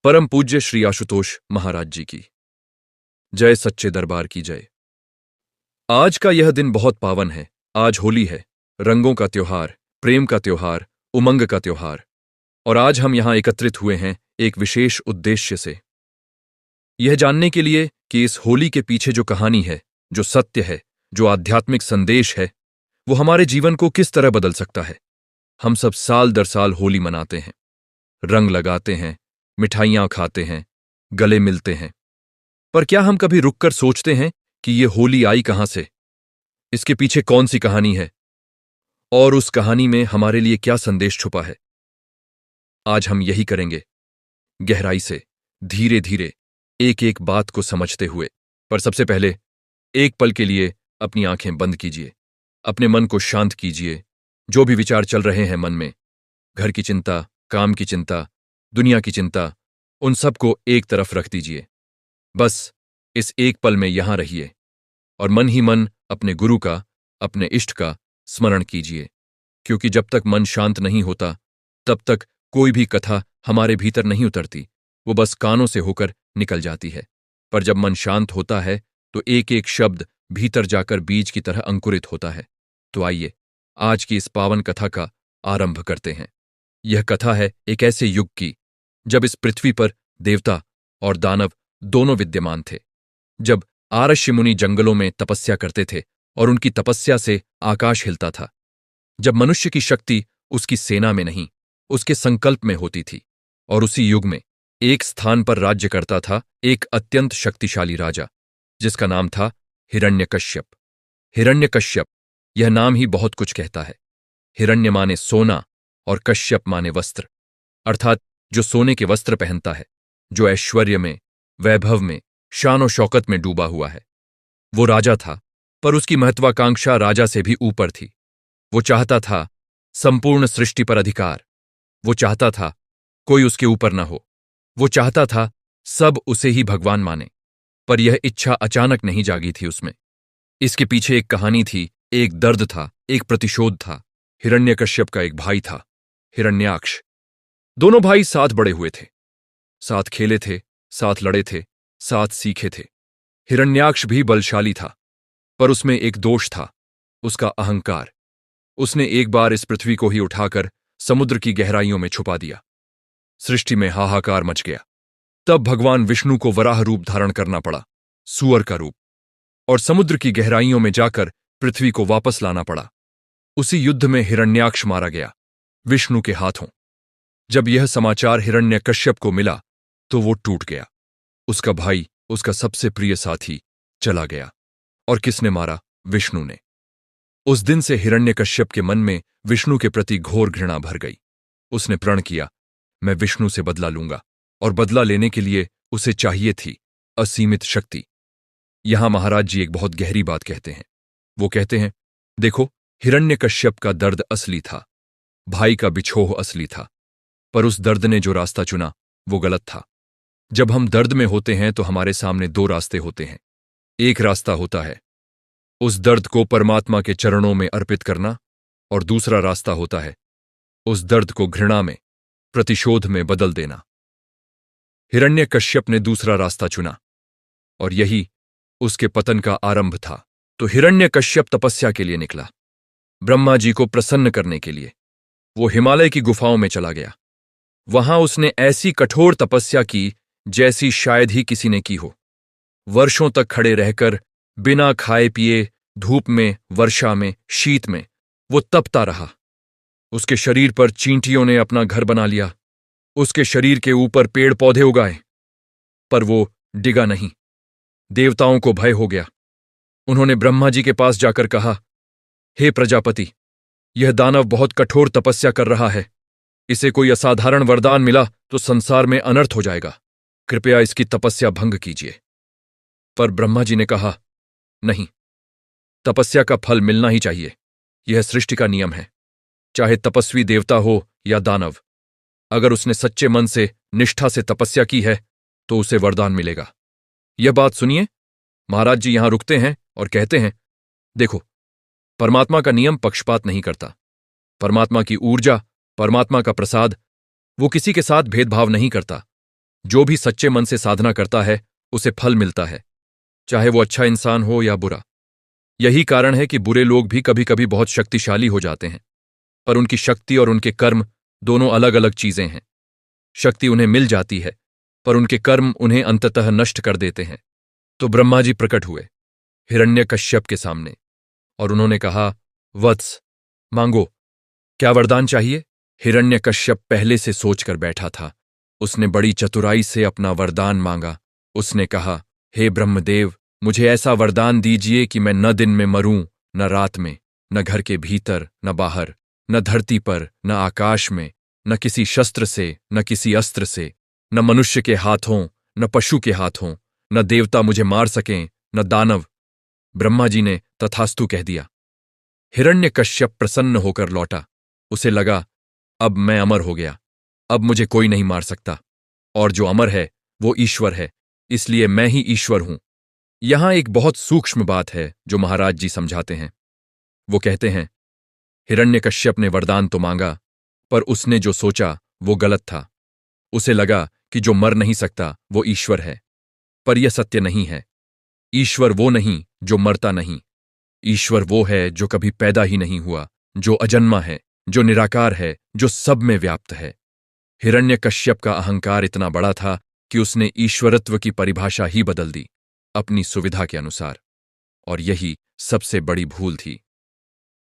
परम पूज्य श्री आशुतोष महाराज जी की जय, सच्चे दरबार की जय। आज का यह दिन बहुत पावन है। आज होली है, रंगों का त्योहार, प्रेम का त्योहार, उमंग का त्योहार। और आज हम यहां एकत्रित हुए हैं एक विशेष उद्देश्य से, यह जानने के लिए कि इस होली के पीछे जो कहानी है, जो सत्य है, जो आध्यात्मिक संदेश है, वो हमारे जीवन को किस तरह बदल सकता है। हम सब साल दर साल होली मनाते हैं, रंग लगाते हैं, मिठाइयां खाते हैं, गले मिलते हैं। पर क्या हम कभी रुककर सोचते हैं कि ये होली आई कहां से, इसके पीछे कौन सी कहानी है और उस कहानी में हमारे लिए क्या संदेश छुपा है। आज हम यही करेंगे, गहराई से, धीरे धीरे, एक एक बात को समझते हुए। पर सबसे पहले एक पल के लिए अपनी आंखें बंद कीजिए, अपने मन को शांत कीजिए। जो भी विचार चल रहे हैं मन में, घर की चिंता, काम की चिंता, दुनिया की चिंता, उन सब को एक तरफ रख दीजिए। बस इस एक पल में यहां रहिए और मन ही मन अपने गुरु का, अपने इष्ट का स्मरण कीजिए। क्योंकि जब तक मन शांत नहीं होता तब तक कोई भी कथा हमारे भीतर नहीं उतरती, वो बस कानों से होकर निकल जाती है। पर जब मन शांत होता है तो एक एक शब्द भीतर जाकर बीज की तरह अंकुरित होता है। तो आइए आज की इस पावन कथा का आरंभ करते हैं। यह कथा है एक ऐसे युग की जब इस पृथ्वी पर देवता और दानव दोनों विद्यमान थे। जब आरष्य मुनि जंगलों में तपस्या करते थे और उनकी तपस्या से आकाश हिलता था। जब मनुष्य की शक्ति उसकी सेना में नहीं, उसके संकल्प में होती थी। और उसी युग में एक स्थान पर राज्य करता था एक अत्यंत शक्तिशाली राजा, जिसका नाम था हिरण्यकश्यप। हिरण्यकश्यप, यह नाम ही बहुत कुछ कहता है। हिरण्य माने सोना और कश्यप माने वस्त्र, अर्थात जो सोने के वस्त्र पहनता है, जो ऐश्वर्य में, वैभव में, शान शौकत में डूबा हुआ है। वो राजा था, पर उसकी महत्वाकांक्षा राजा से भी ऊपर थी। वो चाहता था संपूर्ण सृष्टि पर अधिकार। वो चाहता था कोई उसके ऊपर न हो। वो चाहता था सब उसे ही भगवान माने। पर यह इच्छा अचानक नहीं जागी थी उसमें। इसके पीछे एक कहानी थी, एक दर्द था, एक प्रतिशोध था। हिरण्यकश्यप का एक भाई था, हिरण्याक्ष। दोनों भाई साथ बड़े हुए थे, साथ खेले थे, साथ लड़े थे, साथ सीखे थे। हिरण्याक्ष भी बलशाली था, पर उसमें एक दोष था, उसका अहंकार। उसने एक बार इस पृथ्वी को ही उठाकर समुद्र की गहराइयों में छुपा दिया। सृष्टि में हाहाकार मच गया। तब भगवान विष्णु को वराह रूप धारण करना पड़ा, सूअर का रूप, और समुद्र की गहराइयों में जाकर पृथ्वी को वापस लाना पड़ा। उसी युद्ध में हिरण्याक्ष मारा गया, विष्णु के हाथों। जब यह समाचार हिरण्यकश्यप को मिला तो वो टूट गया। उसका भाई, उसका सबसे प्रिय साथी चला गया। और किसने मारा? विष्णु ने। उस दिन से हिरण्यकश्यप के मन में विष्णु के प्रति घोर घृणा भर गई। उसने प्रण किया, मैं विष्णु से बदला लूंगा। और बदला लेने के लिए उसे चाहिए थी असीमित शक्ति। यहां महाराज जी एक बहुत गहरी बात कहते हैं। वो कहते हैं, देखो, हिरण्यकश्यप का दर्द असली था, भाई का बिछोह असली था, पर उस दर्द ने जो रास्ता चुना वो गलत था। जब हम दर्द में होते हैं तो हमारे सामने दो रास्ते होते हैं। एक रास्ता होता है उस दर्द को परमात्मा के चरणों में अर्पित करना, और दूसरा रास्ता होता है उस दर्द को घृणा में, प्रतिशोध में बदल देना। हिरण्यकश्यप ने दूसरा रास्ता चुना और यही उसके पतन का आरंभ था। तो हिरण्यकश्यप तपस्या के लिए निकला, ब्रह्मा जी को प्रसन्न करने के लिए। वो हिमालय की गुफाओं में चला गया। वहां उसने ऐसी कठोर तपस्या की जैसी शायद ही किसी ने की हो। वर्षों तक खड़े रहकर, बिना खाए पिए, धूप में, वर्षा में, शीत में वो तपता रहा। उसके शरीर पर चींटियों ने अपना घर बना लिया, उसके शरीर के ऊपर पेड़ पौधे उगाए, पर वो डिगा नहीं। देवताओं को भय हो गया। उन्होंने ब्रह्मा जी के पास जाकर कहा, हे प्रजापति, यह दानव बहुत कठोर तपस्या कर रहा है। इसे कोई असाधारण वरदान मिला तो संसार में अनर्थ हो जाएगा। कृपया इसकी तपस्या भंग कीजिए। पर ब्रह्मा जी ने कहा, नहीं, तपस्या का फल मिलना ही चाहिए। यह सृष्टि का नियम है। चाहे तपस्वी देवता हो या दानव, अगर उसने सच्चे मन से, निष्ठा से तपस्या की है तो उसे वरदान मिलेगा। यह बात सुनिए। महाराज जी यहां रुकते हैं और कहते हैं, देखो, परमात्मा का नियम पक्षपात नहीं करता। परमात्मा की ऊर्जा, परमात्मा का प्रसाद, वो किसी के साथ भेदभाव नहीं करता। जो भी सच्चे मन से साधना करता है उसे फल मिलता है, चाहे वो अच्छा इंसान हो या बुरा। यही कारण है कि बुरे लोग भी कभी कभी बहुत शक्तिशाली हो जाते हैं, पर उनकी शक्ति और उनके कर्म दोनों अलग अलग चीजें हैं। शक्ति उन्हें मिल जाती है, पर उनके कर्म उन्हें अंततः नष्ट कर देते हैं। तो ब्रह्मा जी प्रकट हुए हिरण्यकश्यप के सामने और उन्होंने कहा, वत्स, मांगो, क्या वरदान चाहिए? हिरण्यकश्यप पहले से सोचकर बैठा था। उसने बड़ी चतुराई से अपना वरदान मांगा। उसने कहा, हे ब्रह्मदेव, मुझे ऐसा वरदान दीजिए कि मैं न दिन में मरूं, न रात में, न घर के भीतर, न बाहर, न धरती पर, न आकाश में, न किसी शस्त्र से, न किसी अस्त्र से, न मनुष्य के हाथों, न पशु के हाथों, न देवता मुझे मार सकें, न दानव। ब्रह्मा जी ने तथास्तु कह दिया। हिरण्यकश्यप प्रसन्न होकर लौटा। उसे लगा, अब मैं अमर हो गया, अब मुझे कोई नहीं मार सकता, और जो अमर है वो ईश्वर है, इसलिए मैं ही ईश्वर हूं। यहां एक बहुत सूक्ष्म बात है जो महाराज जी समझाते हैं। वो कहते हैं, हिरण्यकश्यप ने वरदान तो मांगा, पर उसने जो सोचा वो गलत था। उसे लगा कि जो मर नहीं सकता वो ईश्वर है, पर यह सत्य नहीं है। ईश्वर वो नहीं जो मरता नहीं। ईश्वर वो है जो कभी पैदा ही नहीं हुआ, जो अजन्मा है, जो निराकार है, जो सब में व्याप्त है। हिरण्यकश्यप का अहंकार इतना बड़ा था कि उसने ईश्वरत्व की परिभाषा ही बदल दी अपनी सुविधा के अनुसार, और यही सबसे बड़ी भूल थी।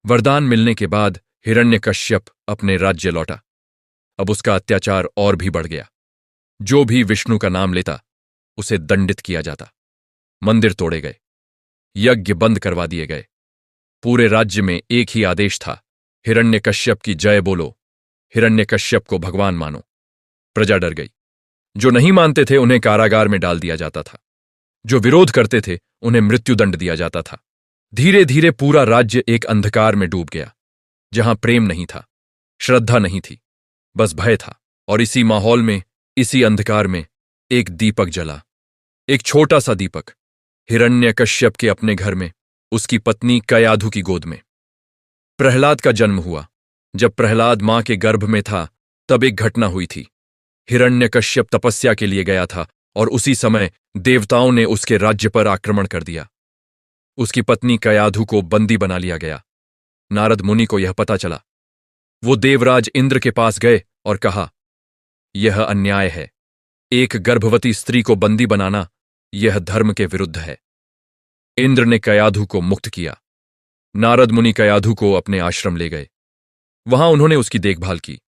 वरदान मिलने के बाद हिरण्यकश्यप अपने राज्य लौटा। अब उसका अत्याचार और भी बढ़ गया। जो भी विष्णु का नाम लेता उसे दंडित किया जाता। मंदिर तोड़े गए, यज्ञ बंद करवा दिए गए। पूरे राज्य में एक ही आदेश था, हिरण्यकश्यप की जय बोलो, हिरण्यकश्यप को भगवान मानो। प्रजा डर गई। जो नहीं मानते थे उन्हें कारागार में डाल दिया जाता था। जो विरोध करते थे उन्हें मृत्युदंड दिया जाता था। धीरे धीरे पूरा राज्य एक अंधकार में डूब गया, जहां प्रेम नहीं था, श्रद्धा नहीं थी, बस भय था। और इसी माहौल में, इसी अंधकार में एक दीपक जला, एक छोटा सा दीपक, हिरण्यकश्यप के अपने घर में, उसकी पत्नी कयाधु की गोद में। प्रहलाद का जन्म हुआ। जब प्रहलाद मां के गर्भ में था तब एक घटना हुई थी। हिरण्यकश्यप तपस्या के लिए गया था और उसी समय देवताओं ने उसके राज्य पर आक्रमण कर दिया। उसकी पत्नी कयाधु को बंदी बना लिया गया। नारद मुनि को यह पता चला। वो देवराज इंद्र के पास गए और कहा, यह अन्याय है। एक गर्भवती स्त्री को बंदी बनाना यह धर्म के विरुद्ध है। इंद्र ने कयाधु को मुक्त किया। नारद मुनि कयाधु को अपने आश्रम ले गए। वहां उन्होंने उसकी देखभाल की,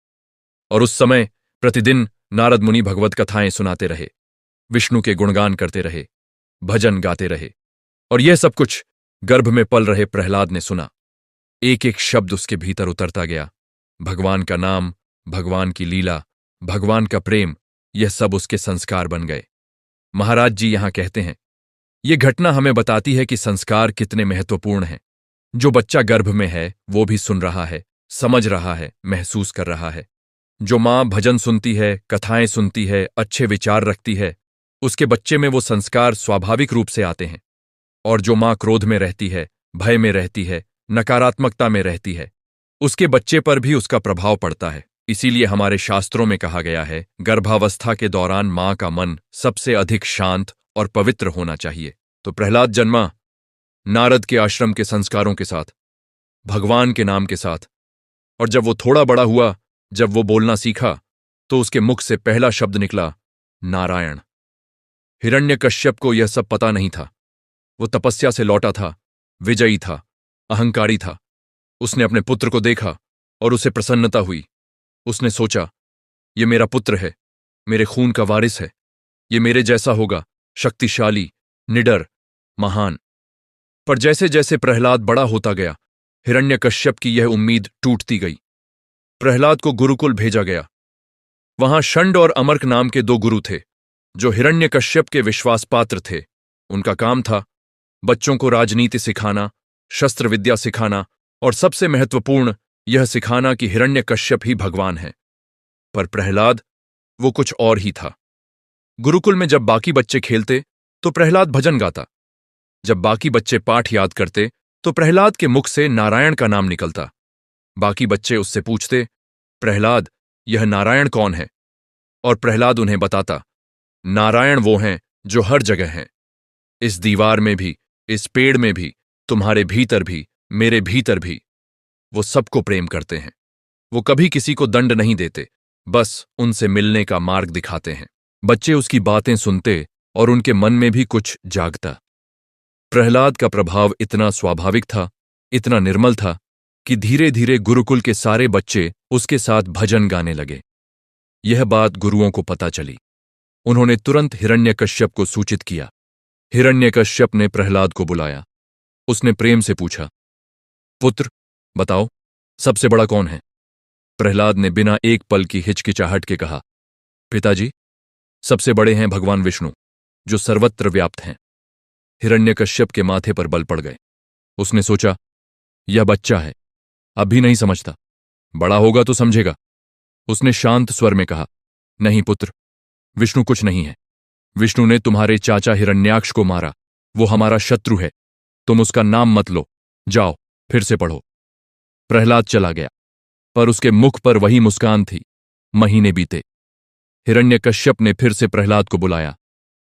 और उस समय प्रतिदिन नारद मुनि भगवत कथाएं सुनाते रहे, विष्णु के गुणगान करते रहे, भजन गाते रहे। और यह सब कुछ गर्भ में पल रहे प्रहलाद ने सुना। एक एक शब्द उसके भीतर उतरता गया। भगवान का नाम, भगवान की लीला, भगवान का प्रेम, यह सब उसके संस्कार बन गए। महाराज जी यहां कहते हैं, यह घटना हमें बताती है कि संस्कार कितने महत्वपूर्ण हैं। जो बच्चा गर्भ में है वो भी सुन रहा है, समझ रहा है, महसूस कर रहा है। जो मां भजन सुनती है, कथाएं सुनती है, अच्छे विचार रखती है, उसके बच्चे में वो संस्कार स्वाभाविक रूप से आते हैं। और जो मां क्रोध में रहती है, भय में रहती है, नकारात्मकता में रहती है, उसके बच्चे पर भी उसका प्रभाव पड़ता है। इसीलिए हमारे शास्त्रों में कहा गया है, गर्भावस्था के दौरान मां का मन सबसे अधिक शांत और पवित्र होना चाहिए। तो प्रहलाद जन्मा नारद के आश्रम के संस्कारों के साथ, भगवान के नाम के साथ। और जब वो थोड़ा बड़ा हुआ, जब वो बोलना सीखा, तो उसके मुख से पहला शब्द निकला, नारायण। हिरण्यकश्यप को यह सब पता नहीं था। वो तपस्या से लौटा था, विजयी था, अहंकारी था। उसने अपने पुत्र को देखा और उसे प्रसन्नता हुई। उसने सोचा, ये मेरा पुत्र है, मेरे खून का वारिस है, ये मेरे जैसा होगा, शक्तिशाली, निडर, महान। पर जैसे जैसे प्रहलाद बड़ा होता गया, हिरण्यकश्यप की यह उम्मीद टूटती गई। प्रहलाद को गुरुकुल भेजा गया। वहां षंड और अमर्क नाम के दो गुरु थे, जो हिरण्यकश्यप के विश्वास पात्र थे। उनका काम था बच्चों को राजनीति सिखाना, शस्त्र विद्या सिखाना, और सबसे महत्वपूर्ण यह सिखाना कि हिरण्यकश्यप ही भगवान है। पर प्रहलाद, वो कुछ और ही था। गुरुकुल में जब बाकी बच्चे खेलते तो प्रहलाद भजन गाता। जब बाकी बच्चे पाठ याद करते तो प्रहलाद के मुख से नारायण का नाम निकलता। बाकी बच्चे उससे पूछते, प्रहलाद, यह नारायण कौन है? और प्रहलाद उन्हें बताता, नारायण वो हैं जो हर जगह हैं। इस दीवार में भी, इस पेड़ में भी, तुम्हारे भीतर भी, मेरे भीतर भी। वो सबको प्रेम करते हैं। वो कभी किसी को दंड नहीं देते, बस उनसे मिलने का मार्ग दिखाते हैं। बच्चे उसकी बातें सुनते और उनके मन में भी कुछ जागता। प्रहलाद का प्रभाव इतना स्वाभाविक था, इतना निर्मल था कि धीरे धीरे गुरुकुल के सारे बच्चे उसके साथ भजन गाने लगे। यह बात गुरुओं को पता चली। उन्होंने तुरंत हिरण्यकश्यप को सूचित किया। हिरण्यकश्यप ने प्रहलाद को बुलाया। उसने प्रेम से पूछा, पुत्र, बताओ, सबसे बड़ा कौन है? प्रहलाद ने बिना एक पल की हिचकिचाहट के कहा, पिताजी, सबसे बड़े हैं भगवान विष्णु, जो सर्वत्र व्याप्त हैं। हिरण्यकश्यप के माथे पर बल पड़ गए। उसने सोचा, यह बच्चा है, अब भी नहीं समझता, बड़ा होगा तो समझेगा। उसने शांत स्वर में कहा, नहीं पुत्र, विष्णु कुछ नहीं है। विष्णु ने तुम्हारे चाचा हिरण्याक्ष को मारा। वो हमारा शत्रु है। तुम उसका नाम मत लो। जाओ, फिर से पढ़ो। प्रहलाद चला गया, पर उसके मुख पर वही मुस्कान थी। महीने बीते। हिरण्यकश्यप ने फिर से प्रहलाद को बुलाया।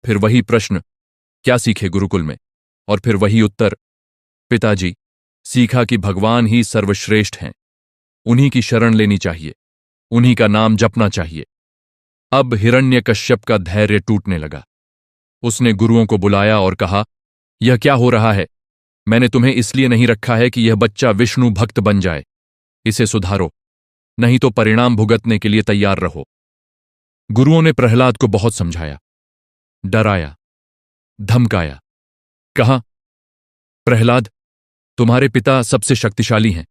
फिर वही प्रश्न, क्या सीखे गुरुकुल में? और फिर वही उत्तर, पिताजी, सीखा कि भगवान ही सर्वश्रेष्ठ हैं। उन्हीं की शरण लेनी चाहिए, उन्हीं का नाम जपना चाहिए। अब हिरण्यकश्यप का धैर्य टूटने लगा। उसने गुरुओं को बुलाया और कहा, यह क्या हो रहा है? मैंने तुम्हें इसलिए नहीं रखा है कि यह बच्चा विष्णु भक्त बन जाए। इसे सुधारो, नहीं तो परिणाम भुगतने के लिए तैयार रहो। गुरुओं ने प्रहलाद को बहुत समझाया, डराया, धमकाया। कहा, प्रहलाद, तुम्हारे पिता सबसे शक्तिशाली हैं।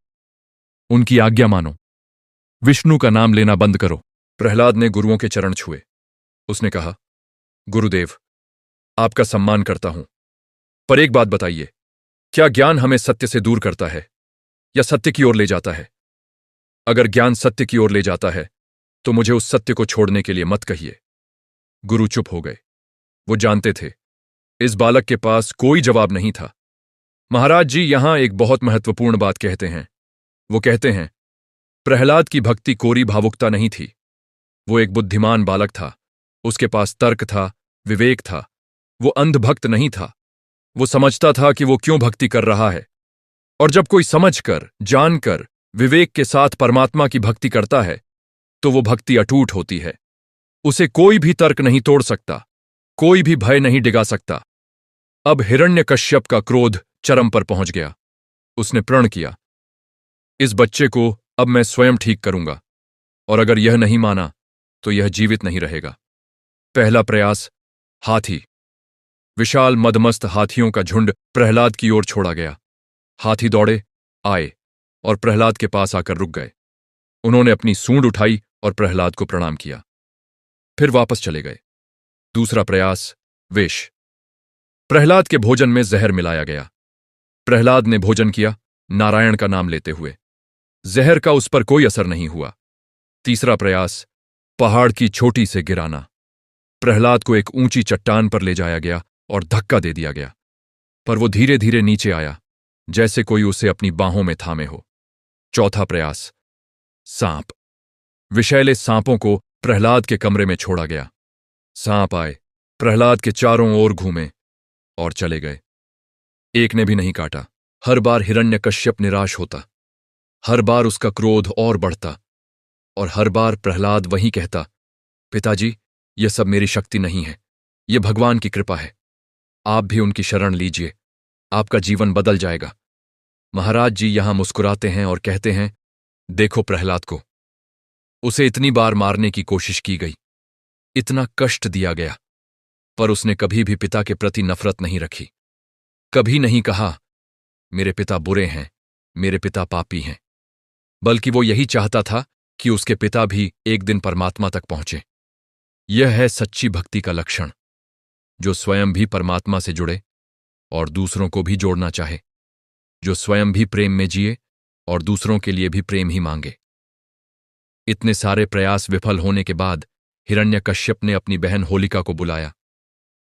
उनकी आज्ञा मानो। विष्णु का नाम लेना बंद करो। प्रहलाद ने गुरुओं के चरण छुए। उसने कहा, गुरुदेव, आपका सम्मान करता हूं, पर एक बात बताइए, क्या ज्ञान हमें सत्य से दूर करता है या सत्य की ओर ले जाता है? अगर ज्ञान सत्य की ओर ले जाता है तो मुझे उस सत्य को छोड़ने के लिए मत कहिए। गुरु चुप हो गए। वो जानते थे इस बालक के पास कोई जवाब नहीं था। महाराज जी यहां एक बहुत महत्वपूर्ण बात कहते हैं। वो कहते हैं, प्रहलाद की भक्ति कोरी भावुकता नहीं थी। वो एक बुद्धिमान बालक था। उसके पास तर्क था, विवेक था। वो अंधभक्त नहीं था। वो समझता था कि वो क्यों भक्ति कर रहा है। और जब कोई समझकर, जानकर, विवेक के साथ परमात्मा की भक्ति करता है तो वो भक्ति अटूट होती है। उसे कोई भी तर्क नहीं तोड़ सकता, कोई भी भय नहीं डिगा सकता। अब हिरण्यकश्यप का क्रोध चरम पर पहुंच गया। उसने प्रण किया, इस बच्चे को अब मैं स्वयं ठीक करूंगा, और अगर यह नहीं माना तो यह जीवित नहीं रहेगा। पहला प्रयास, हाथी। विशाल मदमस्त हाथियों का झुंड प्रहलाद की ओर छोड़ा गया। हाथी दौड़े, आए और प्रहलाद के पास आकर रुक गए। उन्होंने अपनी सूंड उठाई और प्रहलाद को प्रणाम किया, फिर वापस चले गए। दूसरा प्रयास, विष। प्रहलाद के भोजन में जहर मिलाया गया। प्रहलाद ने भोजन किया, नारायण का नाम लेते हुए। जहर का उस पर कोई असर नहीं हुआ। तीसरा प्रयास, पहाड़ की चोटी से गिराना। प्रहलाद को एक ऊंची चट्टान पर ले जाया गया और धक्का दे दिया गया, पर वो धीरे धीरे नीचे आया, जैसे कोई उसे अपनी बाहों में थामे हो। चौथा प्रयास, सांप। विषैले सांपों को प्रहलाद के कमरे में छोड़ा गया। सांप आए, प्रहलाद के चारों ओर घूमे और चले गए। एक ने भी नहीं काटा। हर बार हिरण्यकश्यप निराश होता, हर बार उसका क्रोध और बढ़ता, और हर बार प्रहलाद वही कहता, पिताजी, यह सब मेरी शक्ति नहीं है, यह भगवान की कृपा है। आप भी उनकी शरण लीजिए, आपका जीवन बदल जाएगा। महाराज जी यहां मुस्कुराते हैं और कहते हैं, देखो प्रहलाद को, उसे इतनी बार मारने की कोशिश की गई, इतना कष्ट दिया गया, पर उसने कभी भी पिता के प्रति नफरत नहीं रखी। कभी नहीं कहा, मेरे पिता बुरे हैं, मेरे पिता पापी हैं, बल्कि वो यही चाहता था कि उसके पिता भी एक दिन परमात्मा तक पहुंचे। यह है सच्ची भक्ति का लक्षण, जो स्वयं भी परमात्मा से जुड़े और दूसरों को भी जोड़ना चाहे, जो स्वयं भी प्रेम में जिए और दूसरों के लिए भी प्रेम ही मांगे। इतने सारे प्रयास विफल होने के बाद हिरण्यकश्यप ने अपनी बहन होलिका को बुलाया।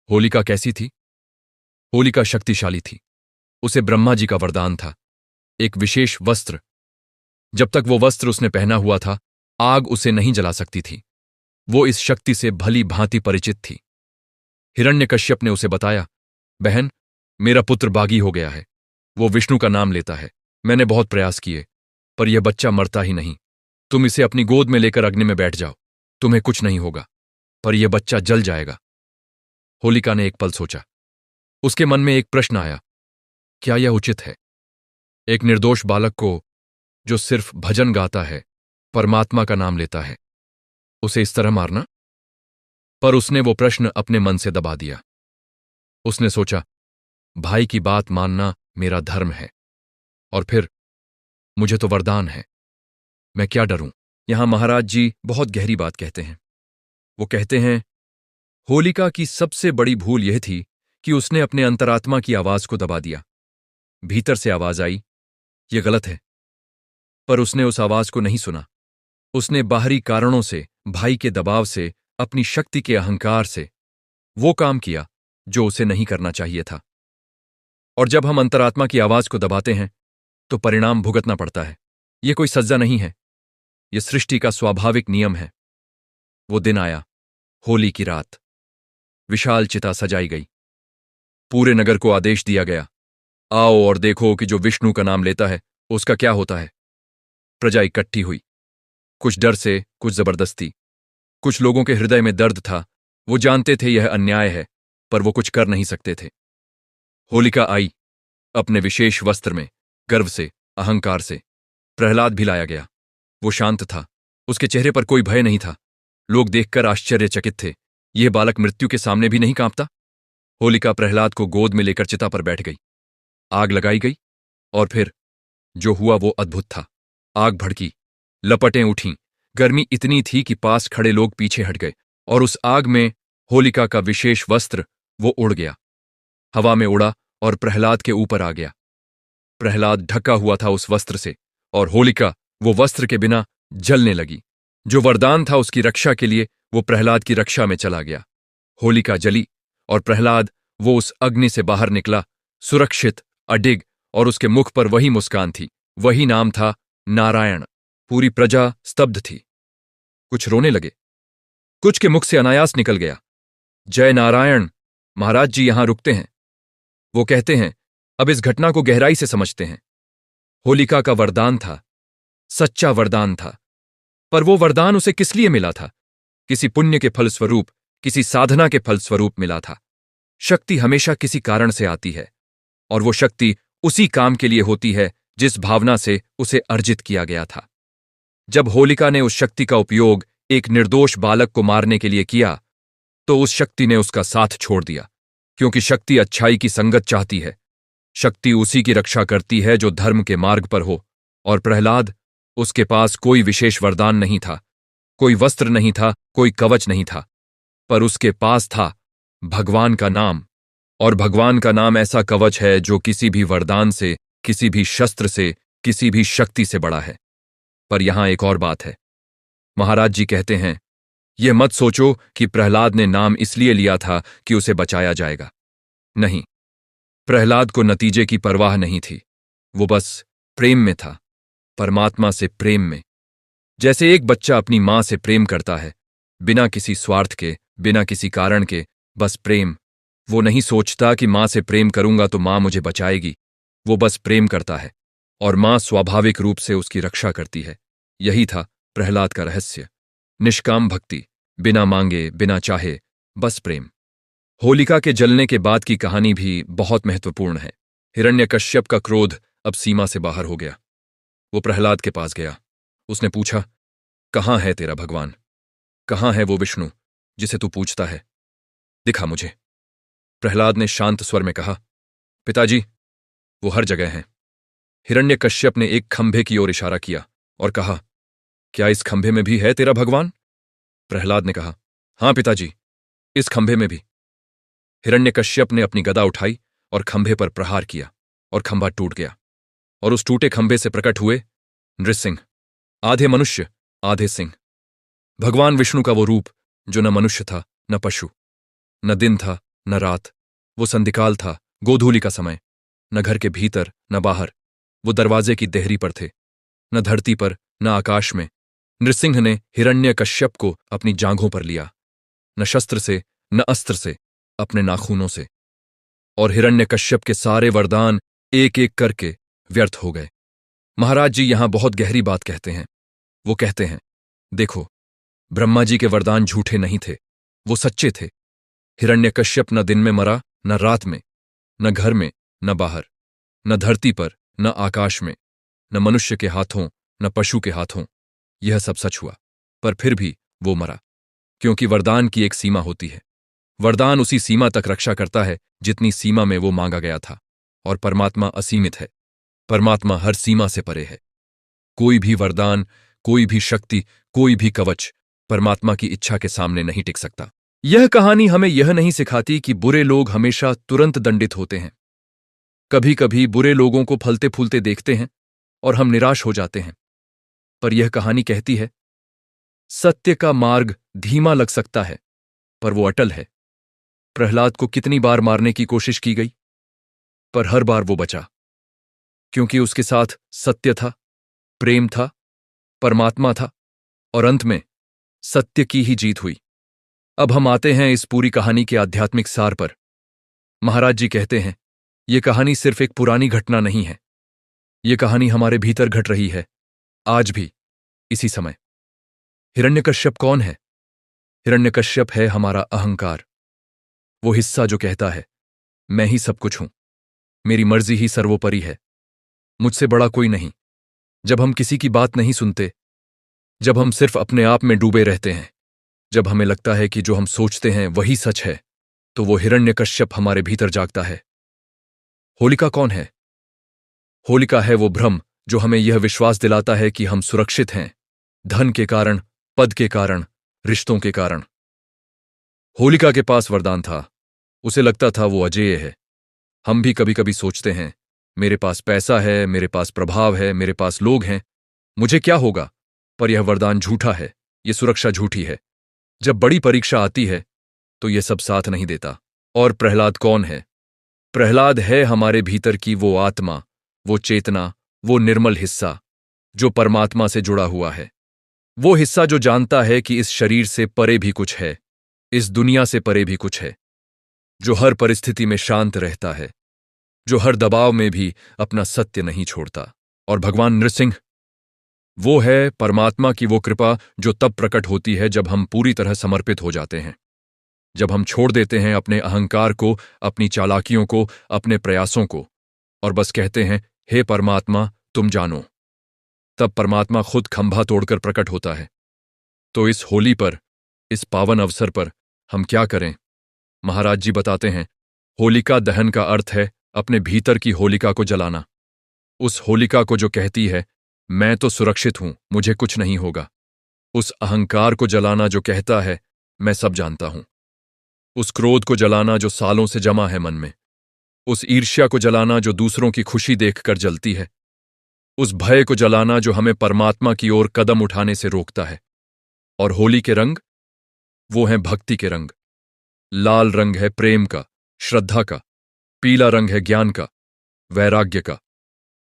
होलिका कैसी थी? होलिका शक्तिशाली थी। उसे ब्रह्मा जी का वरदान था, एक विशेष वस्त्र। जब तक वो वस्त्र उसने पहना हुआ था, आग उसे नहीं जला सकती थी। वो इस शक्ति से भली भांति परिचित थी। हिरण्यकश्यप ने उसे बताया, बहन, मेरा पुत्र बागी हो गया है। वो विष्णु का नाम लेता है। मैंने बहुत प्रयास किए, पर यह बच्चा मरता ही नहीं। तुम इसे अपनी गोद में लेकर अग्नि में बैठ जाओ, तुम्हें कुछ नहीं होगा, पर यह बच्चा जल जाएगा। होलिका ने एक पल सोचा। उसके मन में एक प्रश्न आया, क्या यह उचित है? एक निर्दोष बालक को, जो सिर्फ भजन गाता है, परमात्मा का नाम लेता है, उसे इस तरह मारना? पर उसने वो प्रश्न अपने मन से दबा दिया। उसने सोचा, भाई की बात मानना मेरा धर्म है, और फिर मुझे तो वरदान है, मैं क्या डरूं? यहां महाराज जी बहुत गहरी बात कहते हैं। वो कहते हैं, होलिका की सबसे बड़ी भूल यह थी कि उसने अपने अंतरात्मा की आवाज को दबा दिया। भीतर से आवाज आई, यह गलत है, पर उसने उस आवाज को नहीं सुना। उसने बाहरी कारणों से, भाई के दबाव से, अपनी शक्ति के अहंकार से वो काम किया जो उसे नहीं करना चाहिए था। और जब हम अंतरात्मा की आवाज को दबाते हैं तो परिणाम भुगतना पड़ता है। यह कोई सज्जा नहीं है, यह सृष्टि का स्वाभाविक नियम है। वो दिन आया, होली की रात। विशाल चिता सजाई गई। पूरे नगर को आदेश दिया गया, आओ और देखो कि जो विष्णु का नाम लेता है उसका क्या होता है। प्रजा इकट्ठी हुई, कुछ डर से, कुछ जबरदस्ती। कुछ लोगों के हृदय में दर्द था, वो जानते थे यह अन्याय है, पर वो कुछ कर नहीं सकते थे। होलिका आई, अपने विशेष वस्त्र में, गर्व से, अहंकार से। प्रहलाद भी लाया गया। वो शांत था, उसके चेहरे पर कोई भय नहीं था। लोग देखकर आश्चर्यचकित थे, यह बालक मृत्यु के सामने भी नहीं कांपता। होलिका प्रहलाद को गोद में लेकर चिता पर बैठ गई। आग लगाई गई, और फिर जो हुआ वो अद्भुत था। आग भड़की, लपटें उठीं, गर्मी इतनी थी कि पास खड़े लोग पीछे हट गए, और उस आग में होलिका का विशेष वस्त्र वो उड़ गया, हवा में उड़ा और प्रहलाद के ऊपर आ गया। प्रहलाद ढका हुआ था उस वस्त्र से, और होलिका वो वस्त्र के बिना जलने लगी। जो वरदान था उसकी रक्षा के लिए, वो प्रहलाद की रक्षा में चला गया। होलिका जली, और प्रहलाद वो उस अग्नि से बाहर निकला, सुरक्षित, अडिग, और उसके मुख पर वही मुस्कान थी, वही नाम था, नारायण। पूरी प्रजा स्तब्ध थी। कुछ रोने लगे, कुछ के मुख से अनायास निकल गया, जय नारायण। महाराज जी यहां रुकते हैं। वो कहते हैं, अब इस घटना को गहराई से समझते हैं। होलिका का वरदान था, सच्चा वरदान था, पर वो वरदान उसे किस लिए मिला था? किसी पुण्य के फलस्वरूप, किसी साधना के फलस्वरूप मिला था। शक्ति हमेशा किसी कारण से आती है, और वो शक्ति उसी काम के लिए होती है जिस भावना से उसे अर्जित किया गया था। जब होलिका ने उस शक्ति का उपयोग एक निर्दोष बालक को मारने के लिए किया, तो उस शक्ति ने उसका साथ छोड़ दिया, क्योंकि शक्ति अच्छाई की संगत चाहती है। शक्ति उसी की रक्षा करती है जो धर्म के मार्ग पर हो। और प्रहलाद, उसके पास कोई विशेष वरदान नहीं था, कोई वस्त्र नहीं था, कोई कवच नहीं था, पर उसके पास था भगवान का नाम। और भगवान का नाम ऐसा कवच है जो किसी भी वरदान से, किसी भी शस्त्र से, किसी भी शक्ति से बड़ा है। पर यहां एक और बात है। महाराज जी कहते हैं, यह मत सोचो कि प्रहलाद ने नाम इसलिए लिया था कि उसे बचाया जाएगा। नहीं, प्रहलाद को नतीजे की परवाह नहीं थी। वो बस प्रेम में था, परमात्मा से प्रेम में। जैसे एक बच्चा अपनी मां से प्रेम करता है, बिना किसी स्वार्थ के, बिना किसी कारण के, बस प्रेम। वो नहीं सोचता कि मां से प्रेम करूंगा तो मां मुझे बचाएगी। वो बस प्रेम करता है, और मां स्वाभाविक रूप से उसकी रक्षा करती है। यही था प्रहलाद का रहस्य। निष्काम भक्ति, बिना मांगे, बिना चाहे, बस प्रेम। होलिका के जलने के बाद की कहानी भी बहुत महत्वपूर्ण है। हिरण्यकश्यप का क्रोध अब सीमा से बाहर हो गया। वो प्रहलाद के पास गया। उसने पूछा, कहाँ है तेरा भगवान? कहाँ है वो विष्णु जिसे तू पूछता है? दिखा मुझे। प्रहलाद ने शांत स्वर में कहा, पिताजी, वो हर जगह हैं। हिरण्यकश्यप ने एक खंभे की ओर इशारा किया और कहा, क्या इस खंभे में भी है तेरा भगवान? प्रहलाद ने कहा, हां पिताजी, इस खंभे में भी। हिरण्यकश्यप ने अपनी गदा उठाई और खंभे पर प्रहार किया, और खंभा टूट गया। और उस टूटे खंभे से प्रकट हुए नृसिंह, आधे मनुष्य, आधे सिंह। भगवान विष्णु का वो रूप जो न मनुष्य था, न पशु, न दिन था, न रात। वो संधिकाल था, गोधूली का समय। न घर के भीतर, न बाहर। वो दरवाजे की देहरी पर थे, न धरती पर, न आकाश में। नृसिंह ने हिरण्यकश्यप को अपनी जांघों पर लिया, न शस्त्र से, न अस्त्र से, अपने नाखूनों से, और हिरण्यकश्यप के सारे वरदान एक एक करके व्यर्थ हो गए। महाराज जी यहां बहुत गहरी बात कहते हैं। वो कहते हैं, देखो, ब्रह्मा जी के वरदान झूठे नहीं थे, वो सच्चे थे। हिरण्यकश्यप न दिन में मरा, न रात में, न घर में, न बाहर, न धरती पर, न आकाश में, न मनुष्य के हाथों, न पशु के हाथों। यह सब सच हुआ, पर फिर भी वो मरा, क्योंकि वरदान की एक सीमा होती है। वरदान उसी सीमा तक रक्षा करता है जितनी सीमा में वो मांगा गया था, और परमात्मा असीमित है। परमात्मा हर सीमा से परे है। कोई भी वरदान, कोई भी शक्ति, कोई भी कवच परमात्मा की इच्छा के सामने नहीं टिक सकता। यह कहानी हमें यह नहीं सिखाती कि बुरे लोग हमेशा तुरंत दंडित होते हैं। कभी कभी बुरे लोगों को फलते फूलते देखते हैं और हम निराश हो जाते हैं, पर यह कहानी कहती है, सत्य का मार्ग धीमा लग सकता है, पर वो अटल है। प्रहलाद को कितनी बार मारने की कोशिश की गई, पर हर बार वो बचा, क्योंकि उसके साथ सत्य था, प्रेम था, परमात्मा था, और अंत में सत्य की ही जीत हुई। अब हम आते हैं इस पूरी कहानी के आध्यात्मिक सार पर। महाराज जी कहते हैं, यह कहानी सिर्फ एक पुरानी घटना नहीं है, यह कहानी हमारे भीतर घट रही है, आज भी, इसी समय। हिरण्यकश्यप कौन है? हिरण्यकश्यप है हमारा अहंकार, वो हिस्सा जो कहता है, मैं ही सब कुछ हूं, मेरी मर्जी ही सर्वोपरि है, मुझसे बड़ा कोई नहीं। जब हम किसी की बात नहीं सुनते, जब हम सिर्फ अपने आप में डूबे रहते हैं, जब हमें लगता है कि जो हम सोचते हैं वही सच है, तो वो हिरण्यकश्यप हमारे भीतर जागता है। होलिका कौन है? होलिका है वो भ्रम जो हमें यह विश्वास दिलाता है कि हम सुरक्षित हैं, धन के कारण, पद के कारण, रिश्तों के कारण। होलिका के पास वरदान था, उसे लगता था वो अजेय है। हम भी कभी कभी सोचते हैं, मेरे पास पैसा है, मेरे पास प्रभाव है, मेरे पास लोग हैं, मुझे क्या होगा? पर यह वरदान झूठा है, यह सुरक्षा झूठी है। जब बड़ी परीक्षा आती है तो यह सब साथ नहीं देता। और प्रहलाद कौन है? प्रहलाद है हमारे भीतर की वो आत्मा, वो चेतना, वो निर्मल हिस्सा जो परमात्मा से जुड़ा हुआ है। वो हिस्सा जो जानता है कि इस शरीर से परे भी कुछ है, इस दुनिया से परे भी कुछ है, जो हर परिस्थिति में शांत रहता है, जो हर दबाव में भी अपना सत्य नहीं छोड़ता। और भगवान नृसिंह, वो है परमात्मा की वो कृपा जो तब प्रकट होती है जब हम पूरी तरह समर्पित हो जाते हैं, जब हम छोड़ देते हैं अपने अहंकार को, अपनी चालाकियों को, अपने प्रयासों को, और बस कहते हैं, हे परमात्मा तुम जानो। तब परमात्मा खुद खंभा तोड़कर प्रकट होता है। तो इस होली पर, इस पावन अवसर पर हम क्या करें? महाराज जी बताते हैं, होलिका दहन का अर्थ है अपने भीतर की होलिका को जलाना। उस होलिका को जो कहती है, मैं तो सुरक्षित हूं, मुझे कुछ नहीं होगा। उस अहंकार को जलाना जो कहता है, मैं सब जानता हूं। उस क्रोध को जलाना जो सालों से जमा है मन में। उस ईर्ष्या को जलाना जो दूसरों की खुशी देखकर जलती है। उस भय को जलाना जो हमें परमात्मा की ओर कदम उठाने से रोकता है। और होली के रंग, वो हैं भक्ति के रंग। लाल रंग है प्रेम का, श्रद्धा का। पीला रंग है ज्ञान का, वैराग्य का।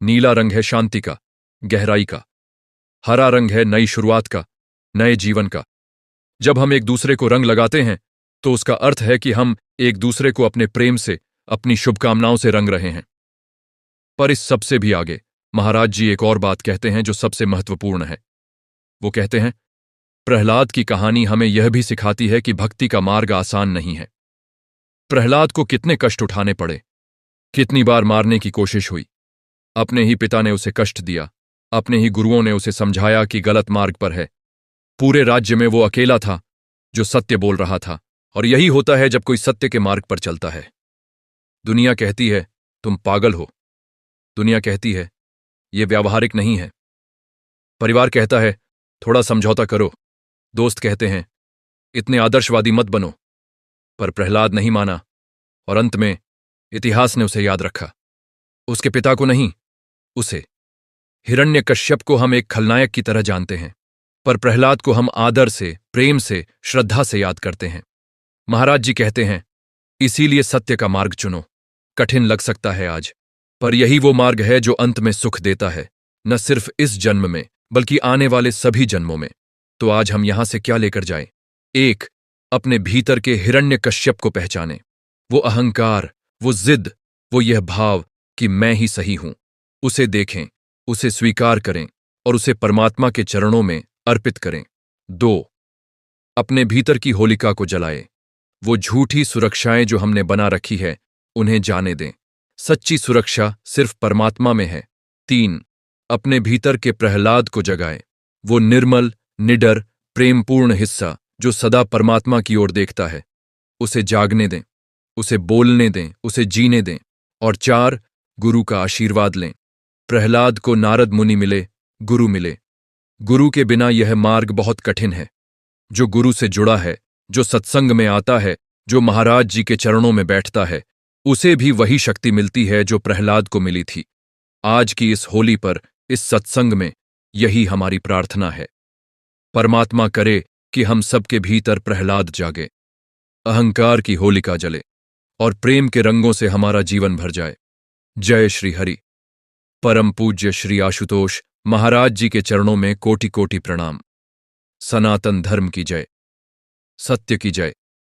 नीला रंग है शांति का, गहराई का। हरा रंग है नई शुरुआत का, नए जीवन का। जब हम एक दूसरे को रंग लगाते हैं तो उसका अर्थ है कि हम एक दूसरे को अपने प्रेम से, अपनी शुभकामनाओं से रंग रहे हैं। पर इस सबसे भी आगे महाराज जी एक और बात कहते हैं जो सबसे महत्वपूर्ण है। वो कहते हैं, प्रहलाद की कहानी हमें यह भी सिखाती है कि भक्ति का मार्ग आसान नहीं है। प्रहलाद को कितने कष्ट उठाने पड़े, कितनी बार मारने की कोशिश हुई। अपने ही पिता ने उसे कष्ट दिया, अपने ही गुरुओं ने उसे समझाया कि गलत मार्ग पर है। पूरे राज्य में वो अकेला था जो सत्य बोल रहा था, और यही होता है जब कोई सत्य के मार्ग पर चलता है। दुनिया कहती है, तुम पागल हो। दुनिया कहती है, यह व्यावहारिक नहीं है। परिवार कहता है, थोड़ा समझौता करो। दोस्त कहते हैं, इतने आदर्शवादी मत बनो। पर प्रहलाद नहीं माना, और अंत में इतिहास ने उसे याद रखा। उसके पिता को नहीं, उसे। हिरण्यकश्यप को हम एक खलनायक की तरह जानते हैं, पर प्रहलाद को हम आदर से, प्रेम से, श्रद्धा से याद करते हैं। महाराज जी कहते हैं, इसीलिए सत्य का मार्ग चुनो। कठिन लग सकता है आज, पर यही वो मार्ग है जो अंत में सुख देता है, न सिर्फ इस जन्म में बल्कि आने वाले सभी जन्मों में। तो आज हम यहां से क्या लेकर जाएं? एक, अपने भीतर के हिरण्यकश्यप को पहचानें। वो अहंकार, वो जिद, वो यह भाव कि मैं ही सही हूं, उसे देखें, उसे स्वीकार करें और उसे परमात्मा के चरणों में अर्पित करें। 2. अपने भीतर की होलिका को जलाएं। वो झूठी सुरक्षाएं जो हमने बना रखी है, उन्हें जाने दें। सच्ची सुरक्षा सिर्फ परमात्मा में है। 3. अपने भीतर के प्रहलाद को जगाएं। वो निर्मल, निडर, प्रेमपूर्ण हिस्सा जो सदा परमात्मा की ओर देखता है, उसे जागने दें, उसे बोलने दें, उसे जीने दें। और 4. गुरु का आशीर्वाद लें। प्रहलाद को नारद मुनि मिले, गुरु मिले। गुरु के बिना यह मार्ग बहुत कठिन है। जो गुरु से जुड़ा है, जो सत्संग में आता है, जो महाराज जी के चरणों में बैठता है, उसे भी वही शक्ति मिलती है जो प्रहलाद को मिली थी। आज की इस होली पर, इस सत्संग में, यही हमारी प्रार्थना है। परमात्मा करे कि हम सबके भीतर प्रहलाद जागे, अहंकार की होलिका जले और प्रेम के रंगों से हमारा जीवन भर जाए। जय श्री हरि। परम पूज्य श्री आशुतोष महाराज जी के चरणों में कोटि कोटि प्रणाम। सनातन धर्म की जय, सत्य की जय।